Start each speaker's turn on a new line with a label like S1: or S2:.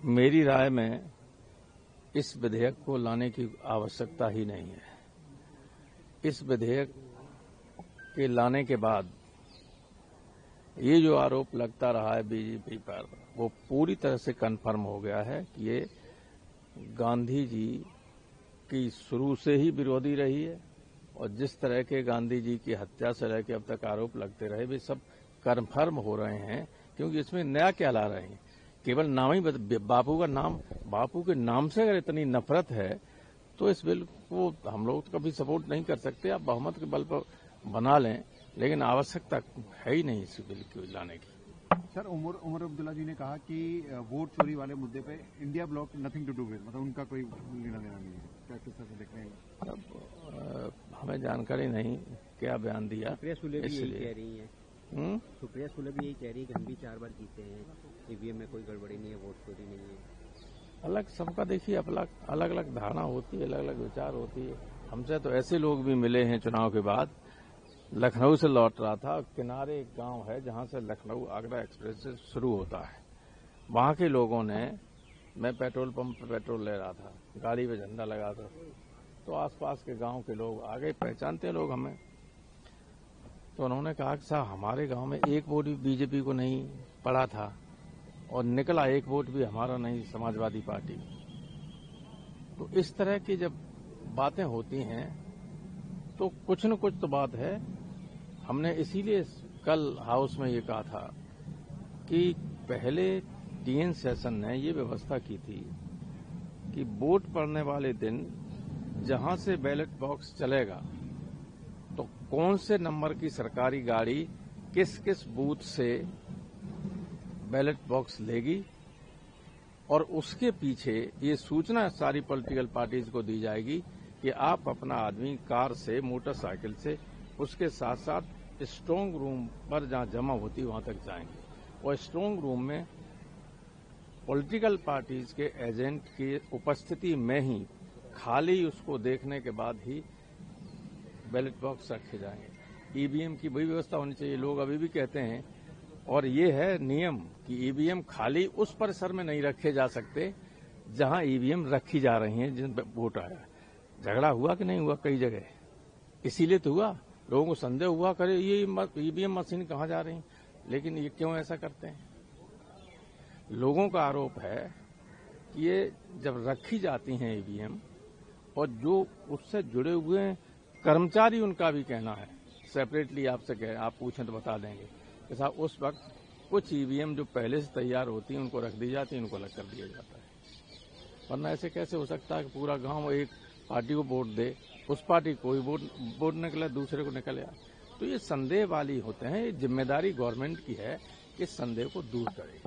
S1: मेरी राय में इस विधेयक को लाने की आवश्यकता ही नहीं है। इस विधेयक के लाने के बाद ये जो आरोप लगता रहा है बीजेपी पर, वो पूरी तरह से कन्फर्म हो गया है कि ये गांधी जी की शुरू से ही विरोधी रही है और जिस तरह के गांधी जी की हत्या से लेकर अब तक आरोप लगते रहे वे सब कन्फर्म हो रहे हैं, क्योंकि इसमें नया क्या ला रहे हैं। केवल नाम ही बापू के नाम से अगर इतनी नफरत है तो इस बिल को हम लोग तो कभी सपोर्ट नहीं कर सकते। आप बहुमत के बल पर बना लें, लेकिन आवश्यकता है ही नहीं इस बिल को लाने की।
S2: सर, उमर अब्दुल्ला जी ने कहा कि वोट चोरी वाले मुद्दे पे India block nothing to do with, मतलब उनका कोई लेना देना नहीं है। क्या किस तरह से देख रहे हैं?
S1: अब हमें जानकारी नहीं क्या बयान दिया।
S3: सुप्रिया सुले भी यही कह रही है। सुप्रिया सुले भी यही कह रही है कि हम भी 4 बार जीते हैं, ईवीएम में कोई गड़बड़ी नहीं है, वोट चोरी नहीं है।
S1: अलग सबका देखिए अलग अलग धारणा होती है, अलग अलग विचार होती है। हमसे तो ऐसे लोग भी मिले हैं चुनाव के बाद। लखनऊ से लौट रहा था, किनारे एक गांव है जहां से लखनऊ आगरा एक्सप्रेस से शुरू होता है। वहां के लोगों ने, मैं पेट्रोल पंप पर पेट्रोल ले रहा था, गाड़ी पे झंडा लगा था, तो आसपास के गांव के लोग आ गए, पहचानते लोग हमें, तो उन्होंने कहा कि साहब हमारे गांव में एक वोट भी बीजेपी को नहीं पड़ा था और निकला एक वोट भी हमारा नहीं, समाजवादी पार्टी। तो इस तरह की जब बातें होती हैं तो कुछ न कुछ तो बात है। हमने इसीलिए कल हाउस में ये कहा था कि पहले टीएन सेशन ने ये व्यवस्था की थी कि वोट पड़ने वाले दिन जहां से बैलेट बॉक्स चलेगा तो कौन से नंबर की सरकारी गाड़ी किस किस बूथ से बैलेट बॉक्स लेगी और उसके पीछे ये सूचना सारी पॉलिटिकल पार्टीज को दी जाएगी कि आप अपना आदमी कार से, मोटरसाइकिल से, उसके साथ साथ स्ट्रांग रूम पर जहां जमा होती वहां तक जाएंगे और स्ट्रांग रूम में पॉलिटिकल पार्टीज के एजेंट की उपस्थिति में ही खाली उसको देखने के बाद ही बैलेट बॉक्स रखे जाएंगे। ईवीएम की वही व्यवस्था होनी चाहिए। लोग अभी भी कहते हैं, और ये है नियम, कि ईवीएम खाली उस परिसर में नहीं रखे जा सकते जहां ईवीएम रखी जा रही हैं, जिन पर वोट आया। झगड़ा हुआ कि नहीं हुआ कई जगह, इसीलिए तो हुआ। लोगों को संदेह हुआ, करे ये ईवीएम मशीन कहां जा रही, लेकिन ये क्यों ऐसा करते हैं। लोगों का आरोप है कि ये जब रखी जाती हैं ईवीएम और जो उससे जुड़े हुए कर्मचारी, उनका भी कहना है, सेपरेटली आपसे कह, आप पूछें तो बता देंगे कि साहब उस वक्त कुछ ईवीएम जो पहले से तैयार होती हैं उनको रख दी जाती है, उनको अलग कर दिया जाता है। वरना ऐसे कैसे हो सकता है कि पूरा गांव एक पार्टी को वोट दे, उस पार्टी को वोट निकले, दूसरे को निकल आए। तो ये संदेह वाली होते हैं। ये जिम्मेदारी गवर्नमेंट की है कि संदेह को दूर करे।